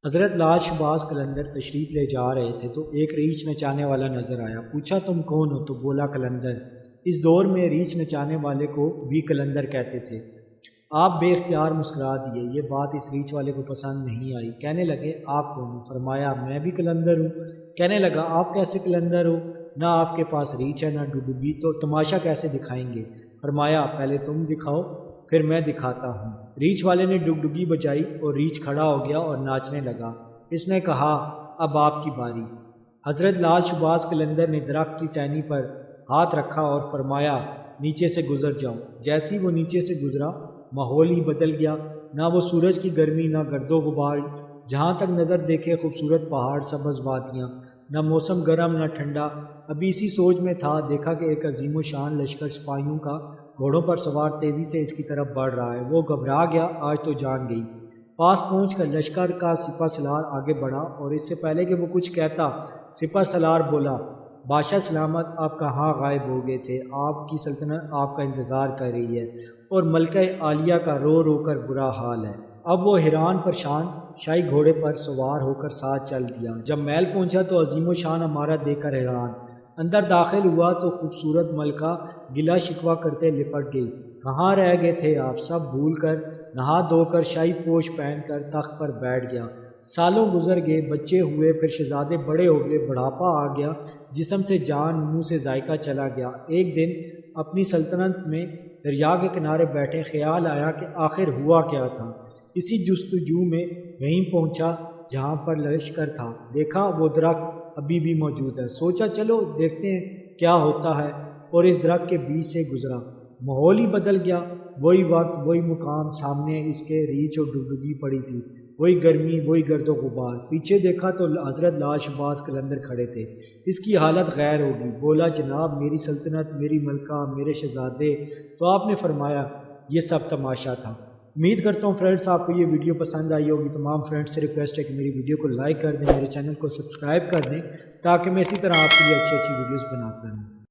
حضرت لاج شباز قلندر تشریف لے جا رہے تھے تو ایک ریچھ نچانے والا نظر آیا۔ پوچھا تم کون ہو؟ تو بولا قلندر۔ اس دور میں ریچھ نچانے والے کو بھی قلندر کہتے تھے۔ آپ بے اختیار مسکرا دیے۔ یہ بات اس ریچھ والے کو پسند نہیں آئی۔ کہنے لگے آپ کون ہو؟ فرمایا میں بھی قلندر ہوں۔ کہنے لگا آپ کیسے قلندر ہو؟ نہ آپ کے پاس ریچھ ہے نہ ڈگڈگی، تو تماشا کیسے دکھائیں گے؟ فرمایا پہلے تم دکھاؤ پھر میں دکھاتا ہوں۔ ریچھ والے نے ڈگڈگی بجائی اور ریچھ کھڑا ہو گیا اور ناچنے لگا۔ اس نے کہا اب آپ کی باری۔ حضرت لال شباز قلندر نے درخت کی ٹہنی پر ہاتھ رکھا اور فرمایا نیچے سے گزر جاؤ۔ جیسی وہ نیچے سے گزرا ماحول ہی بدل گیا۔ نہ وہ سورج کی گرمی نہ گرد و غبار، جہاں تک نظر دیکھے خوبصورت پہاڑ، سبز وادیاں، نہ موسم گرم نہ ٹھنڈا۔ ابھی اسی سوچ میں تھا، دیکھا کہ ایک عظیم و شان لشکر سپاہیوں کا گھوڑوں پر سوار تیزی سے اس کی طرف بڑھ رہا ہے۔ وہ گھبرا گیا، آج تو جان گئی۔ پاس پہنچ کر لشکر کا سپہ سالار آگے بڑھا اور اس سے پہلے کہ وہ کچھ کہتا سپہ سالار بولا بادشاہ سلامت، آپ کہاں غائب ہو گئے تھے؟ آپ کی سلطنت آپ کا انتظار کر رہی ہے اور ملکہ عالیہ کا رو رو کر برا حال ہے۔ اب وہ حیران پریشان شاہی گھوڑے پر سوار ہو کر ساتھ چل دیا۔ جب محل پہنچا تو عظیم و شان ہمارا دیکھ کر حیران۔ اندر داخل ہوا تو خوبصورت ملکہ گلا شکوہ کرتے لپٹ گئی۔ کہاں رہ گئے تھے آپ؟ سب بھول کر نہا دھو کر شاہی پوش پہن کر تخت پر بیٹھ گیا۔ سالوں گزر گئے، بچے ہوئے، پھر شہزادے بڑے ہو گئے، بڑھاپا آ گیا، جسم سے جان، منہ سے ذائقہ چلا گیا۔ ایک دن اپنی سلطنت میں دریا کے کنارے بیٹھے، خیال آیا کہ آخر ہوا کیا تھا۔ اسی جستجو میں وہیں پہنچا جہاں پر لشکر تھا۔ دیکھا وہ درخت ابھی بھی موجود ہے۔ سوچا چلو دیکھتے ہیں کیا ہوتا ہے، اور اس درخت کے بیچ سے گزرا۔ ماحول ہی بدل گیا۔ وہی وقت، وہی مقام، سامنے اس کے ریچھ اور ڈگڈگی پڑی تھی، وہی گرمی، وہی گرد و غبار۔ پیچھے دیکھا تو حضرت لال شباز قلندر کھڑے تھے۔ اس کی حالت غیر ہوگی۔ بولا جناب میری سلطنت، میری ملکہ، میرے شہزادے۔ تو آپ نے فرمایا یہ سب تماشا تھا۔ امید کرتا ہوں فرینڈس آپ کو یہ ویڈیو پسند آئی ہوگی۔ تمام فرینڈس سے ریکویسٹ ہے کہ میری ویڈیو کو لائک کر دیں، میرے چینل کو سبسکرائب کر دیں، تاکہ میں اسی طرح آپ کے لیے اچھی اچھی ویڈیوز بناتا رہوں۔